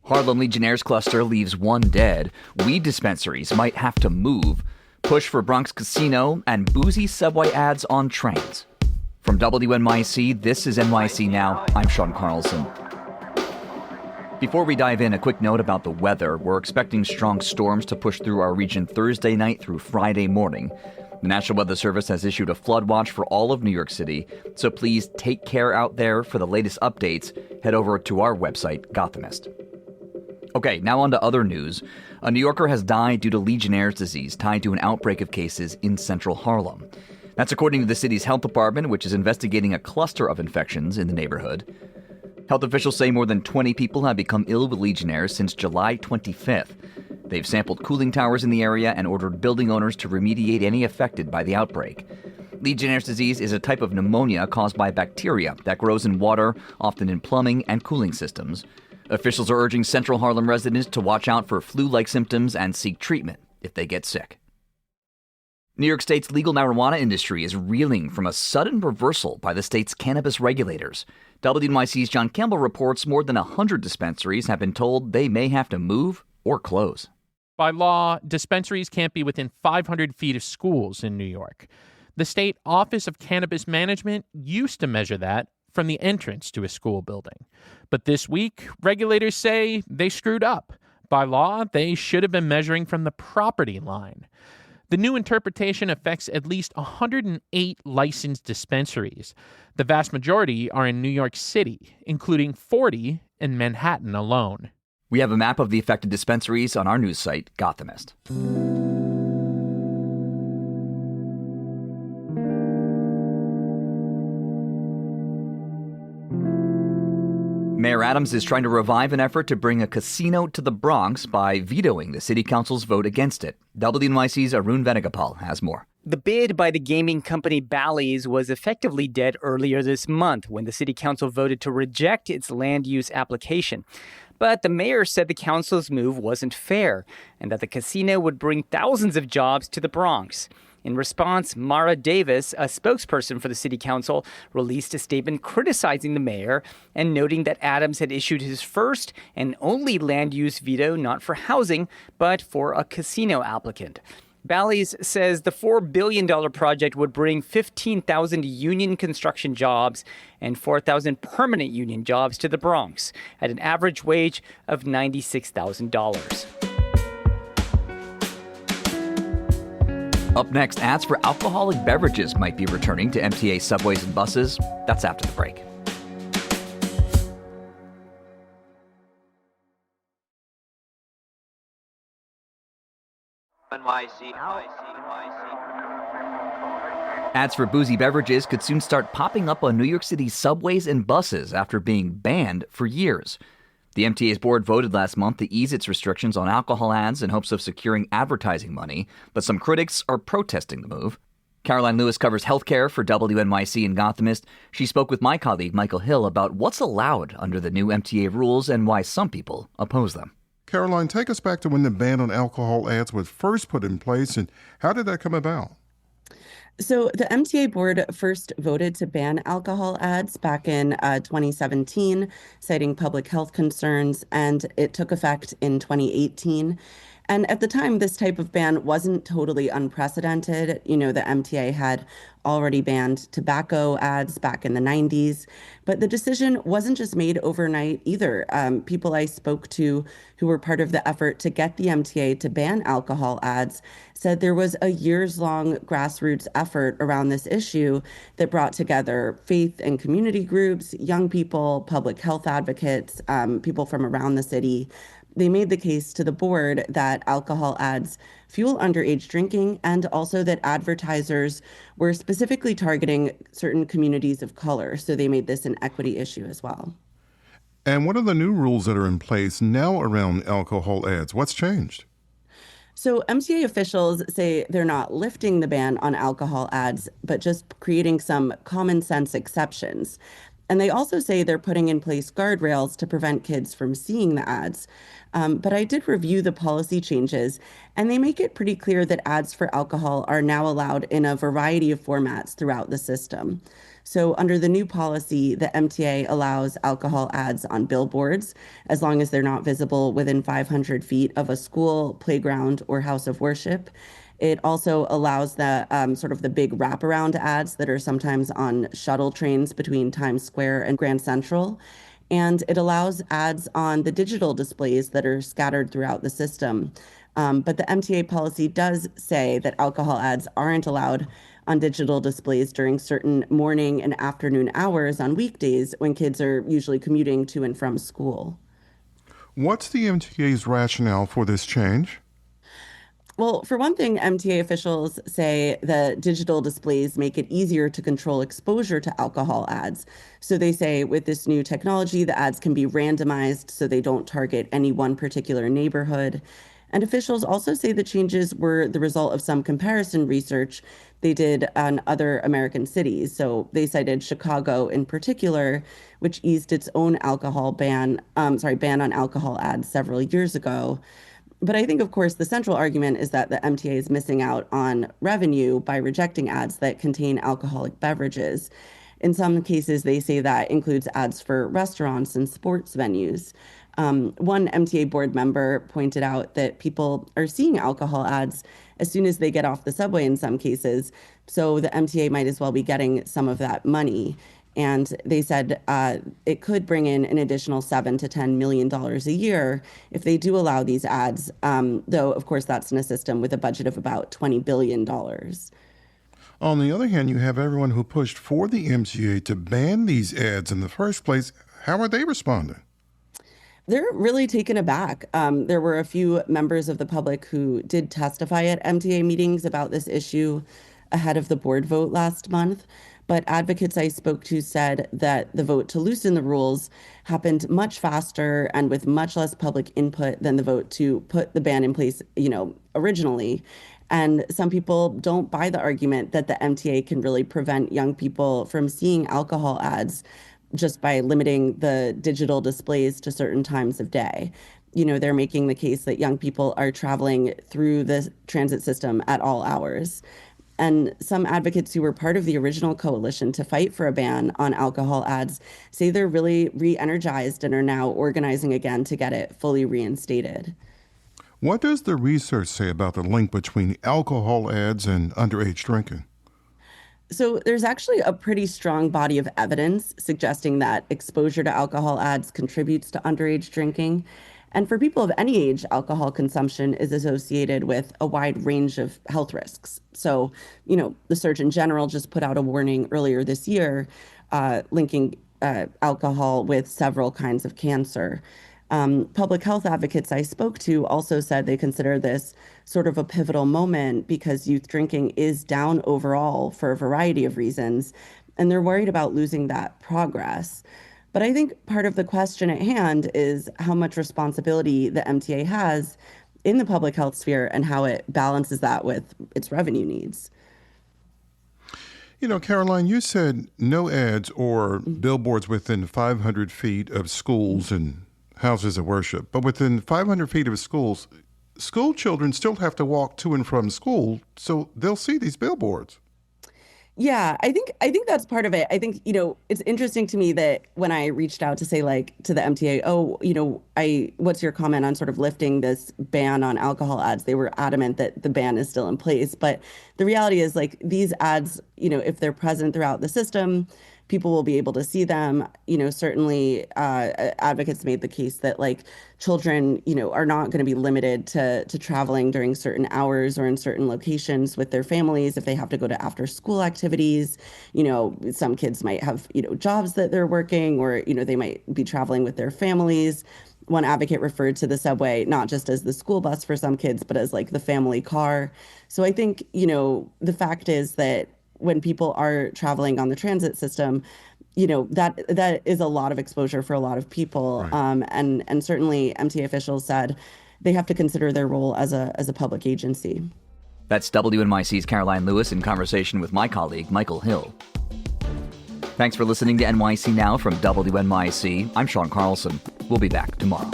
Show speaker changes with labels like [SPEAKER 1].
[SPEAKER 1] Harlem Legionnaires cluster leaves one dead. Weed dispensaries might have to move. Push for Bronx casino and boozy subway ads on trains. From WNYC, this is NYC Now. I'm Sean Carlson. Before we dive in, a quick note about the weather. We're expecting strong storms to push through our region Thursday night through Friday morning. The National Weather Service has issued a flood watch for all of New York City, so please take care out there. For the latest updates, head over to our website, Gothamist. Okay, now on to other news. A New Yorker has died due to Legionnaires' disease tied to an outbreak of cases in Central Harlem. That's according to the city's health department, which is investigating a cluster of infections in the neighborhood. Health officials say more than 20 people have become ill with Legionnaires since July 25th. They've sampled cooling towers in the area and ordered building owners to remediate any affected by the outbreak. Legionnaires' disease is a type of pneumonia caused by bacteria that grows in water, often in plumbing and cooling systems. Officials are urging Central Harlem residents to watch out for flu-like symptoms and seek treatment if they get sick. New York State's legal marijuana industry is reeling from a sudden reversal by the state's cannabis regulators. WNYC's John Campbell reports more than 100 dispensaries have been told they may have to move or close.
[SPEAKER 2] By law, dispensaries can't be within 500 feet of schools in New York. The State Office of Cannabis Management used to measure that from the entrance to a school building. But this week, regulators say they screwed up. By law, they should have been measuring from the property line. The new interpretation affects at least 108 licensed dispensaries. The vast majority are in New York City, including 40 in Manhattan alone.
[SPEAKER 1] We have a map of the affected dispensaries on our news site, Gothamist. Mayor Adams is trying to revive an effort to bring a casino to the Bronx by vetoing the city council's vote against it. WNYC's Arun Venugopal has more.
[SPEAKER 3] The bid by the gaming company Bally's was effectively dead earlier this month when the city council voted to reject its land use application. But the mayor said the council's move wasn't fair and that the casino would bring thousands of jobs to the Bronx. In response, Mara Davis, a spokesperson for the city council, released a statement criticizing the mayor and noting that Adams had issued his first and only land use veto not for housing, but for a casino applicant. Bally's says the $4 billion project would bring 15,000 union construction jobs and 4,000 permanent union jobs to the Bronx at an average wage of $96,000.
[SPEAKER 1] Up next, ads for alcoholic beverages might be returning to MTA subways and buses. That's after the break. Ads for boozy beverages could soon start popping up on New York City's subways and buses after being banned for years. The MTA's board voted last month to ease its restrictions on alcohol ads in hopes of securing advertising money, but some critics are protesting the move. Caroline Lewis covers healthcare for WNYC and Gothamist. She spoke with my colleague Michael Hill about what's allowed under the new MTA rules and why some people oppose them.
[SPEAKER 4] Caroline, take us back to when the ban on alcohol ads was first put in place, and how did that come about?
[SPEAKER 5] So the MTA board first voted to ban alcohol ads back in 2017, citing public health concerns, and it took effect in 2018. And at the time, this type of ban wasn't totally unprecedented. You know, the MTA had already banned tobacco ads back in the 90s. But the decision wasn't just made overnight either. People I spoke to who were part of the effort to get the MTA to ban alcohol ads said there was a years-long grassroots effort around this issue that brought together faith and community groups, young people, public health advocates, people from around the city. They made the case to the board that alcohol ads fuel underage drinking and also that advertisers were specifically targeting certain communities of color. So they made this an equity issue as well.
[SPEAKER 4] And what are the new rules that are in place now around alcohol ads? What's changed?
[SPEAKER 5] So MTA officials say they're not lifting the ban on alcohol ads, but just creating some common sense exceptions. And they also say they're putting in place guardrails to prevent kids from seeing the ads. But I did review the policy changes, and they make it pretty clear that ads for alcohol are now allowed in a variety of formats throughout the system. So under the new policy, the MTA allows alcohol ads on billboards as long as they're not visible within 500 feet of a school, playground, or house of worship. It also allows the sort of the big wraparound ads that are sometimes on shuttle trains between Times Square and Grand Central. And it allows ads on the digital displays that are scattered throughout the system. But the MTA policy does say that alcohol ads aren't allowed on digital displays during certain morning and afternoon hours on weekdays when kids are usually commuting to and from school.
[SPEAKER 4] What's the MTA's rationale for this change?
[SPEAKER 5] Well, for one thing, MTA officials say the digital displays make it easier to control exposure to alcohol ads. So they say with this new technology, the ads can be randomized so they don't target any one particular neighborhood. And officials also say the changes were the result of some comparison research they did on other American cities. So they cited Chicago in particular, which eased its own ban on alcohol ads several years ago. But I think, of course, the central argument is that the MTA is missing out on revenue by rejecting ads that contain alcoholic beverages. In some cases, they say that includes ads for restaurants and sports venues. One MTA board member pointed out that people are seeing alcohol ads as soon as they get off the subway in some cases. So the MTA might as well be getting some of that money. And they said it could bring in an additional $7 to $10 million a year if they do allow these ads, though, of course, that's in a system with a budget of about $20 billion.
[SPEAKER 4] On the other hand, you have everyone who pushed for the MTA to ban these ads in the first place. How are they responding?
[SPEAKER 5] They're really taken aback. There were a few members of the public who did testify at MTA meetings about this issue ahead of the board vote last month. But advocates I spoke to said that the vote to loosen the rules happened much faster and with much less public input than the vote to put the ban in place, originally. And some people don't buy the argument that the MTA can really prevent young people from seeing alcohol ads just by limiting the digital displays to certain times of day. They're making the case that young people are traveling through the transit system at all hours. And some advocates who were part of the original coalition to fight for a ban on alcohol ads say they're really re-energized and are now organizing again to get it fully reinstated.
[SPEAKER 4] What does the research say about the link between alcohol ads and underage drinking?
[SPEAKER 5] So there's actually a pretty strong body of evidence suggesting that exposure to alcohol ads contributes to underage drinking. And for people of any age, alcohol consumption is associated with a wide range of health risks. So, the Surgeon General just put out a warning earlier this year linking alcohol with several kinds of cancer. Public health advocates I spoke to also said they consider this sort of a pivotal moment because youth drinking is down overall for a variety of reasons, and they're worried about losing that progress. But I think part of the question at hand is how much responsibility the MTA has in the public health sphere and how it balances that with its revenue needs.
[SPEAKER 4] Caroline, you said no ads or billboards within 500 feet of schools and houses of worship. But within 500 feet of schools, school children still have to walk to and from school, so they'll see these billboards.
[SPEAKER 5] Yeah, I think that's part of it. I think, it's interesting to me that when I reached out to say to the MTA, what's your comment on sort of lifting this ban on alcohol ads? They were adamant that the ban is still in place. But the reality is these ads, if they're present throughout the system, people will be able to see them. Certainly advocates made the case that children, are not going to be limited to traveling during certain hours or in certain locations with their families if they have to go to after school activities. Some kids might have, jobs that they're working or, they might be traveling with their families. One advocate referred to the subway not just as the school bus for some kids, but as the family car. So I think, the fact is that when people are traveling on the transit system, that is a lot of exposure for a lot of people. Right. And certainly MTA officials said they have to consider their role as a public agency.
[SPEAKER 1] That's WNYC's Caroline Lewis in conversation with my colleague, Michael Hill. Thanks for listening to NYC Now from WNYC. I'm Sean Carlson. We'll be back tomorrow.